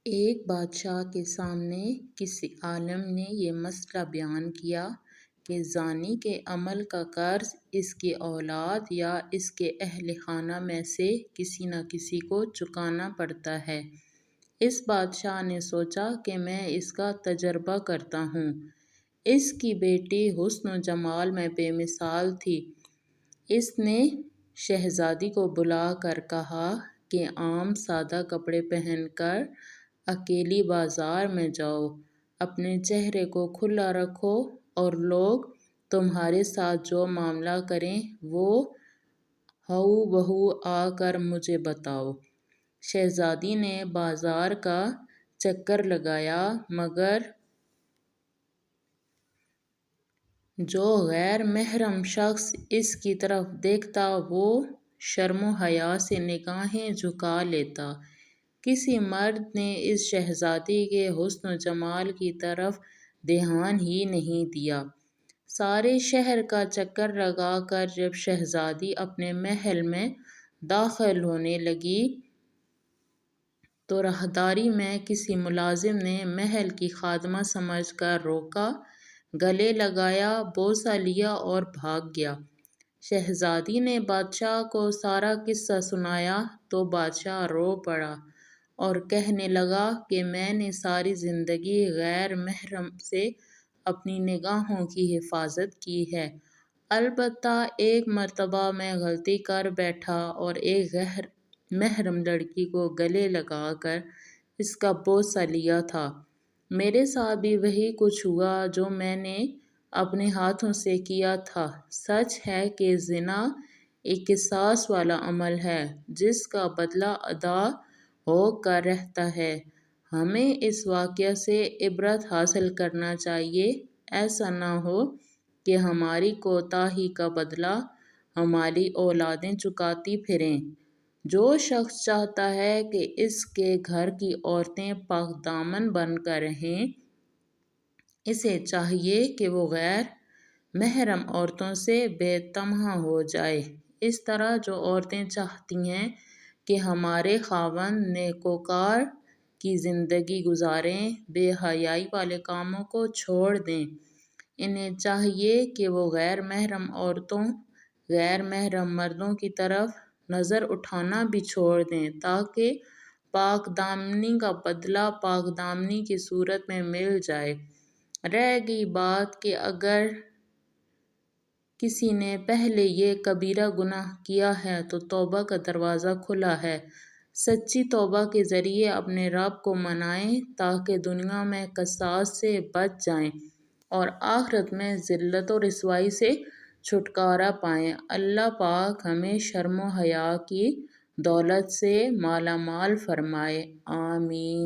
ایک بادشاہ کے سامنے کسی عالم نے یہ مسئلہ بیان کیا کہ زانی کے عمل کا قرض اس کی اولاد یا اس کے اہل خانہ میں سے کسی نہ کسی کو چکانا پڑتا ہے۔ اس بادشاہ نے سوچا کہ میں اس کا تجربہ کرتا ہوں۔ اس کی بیٹی حسن و جمال میں بے مثال تھی۔ اس نے شہزادی کو بلا کر کہا کہ عام سادہ کپڑے پہن کر اکیلی بازار میں جاؤ، اپنے چہرے کو کھلا رکھو اور لوگ تمہارے ساتھ جو معاملہ کریں وہ ہو بہو آ کر مجھے بتاؤ۔ شہزادی نے بازار کا چکر لگایا مگر جو غیر محرم شخص اس کی طرف دیکھتا وہ شرم و حیا سے نگاہیں جھکا لیتا۔ کسی مرد نے اس شہزادی کے حسن و جمال کی طرف دھیان ہی نہیں دیا۔ سارے شہر کا چکر لگا کر جب شہزادی اپنے محل میں داخل ہونے لگی تو راہداری میں کسی ملازم نے محل کی خادمہ سمجھ کر روکا، گلے لگایا، بوسہ لیا اور بھاگ گیا۔ شہزادی نے بادشاہ کو سارا قصہ سنایا تو بادشاہ رو پڑا اور کہنے لگا کہ میں نے ساری زندگی غیر محرم سے اپنی نگاہوں کی حفاظت کی ہے، البتہ ایک مرتبہ میں غلطی کر بیٹھا اور ایک غیر محرم لڑکی کو گلے لگا کر اس کا بوسہ لیا تھا۔ میرے ساتھ بھی وہی کچھ ہوا جو میں نے اپنے ہاتھوں سے کیا تھا۔ سچ ہے کہ زنا ایک قصاص والا عمل ہے جس کا بدلہ ادا ہو کر رہتا ہے۔ ہمیں اس واقعہ سے عبرت حاصل کرنا چاہیے، ایسا نہ ہو کہ ہماری کوتاہی کا بدلہ ہماری اولادیں چکاتی پھریں۔ جو شخص چاہتا ہے کہ اس کے گھر کی عورتیں پاک دامن بن کر رہیں، اسے چاہیے کہ وہ غیر محرم عورتوں سے بے تمہا ہو جائے۔ اس طرح جو عورتیں چاہتی ہیں کہ ہمارے خاوند نیکوکار کی زندگی گزاریں، بے حیائی والے کاموں کو چھوڑ دیں، انہیں چاہیے کہ وہ غیر محرم عورتوں، غیر محرم مردوں کی طرف نظر اٹھانا بھی چھوڑ دیں تاکہ پاک دامنی کا بدلہ پاک دامنی کی صورت میں مل جائے۔ رہ گئی بات کہ اگر کسی نے پہلے یہ کبیرہ گناہ کیا ہے تو توبہ کا دروازہ کھلا ہے۔ سچی توبہ کے ذریعے اپنے رب کو منائیں تاکہ دنیا میں قصاص سے بچ جائیں اور آخرت میں ذلت و رسوائی سے چھٹکارا پائیں۔ اللہ پاک ہمیں شرم و حیا کی دولت سے مالا مال فرمائے، آمین۔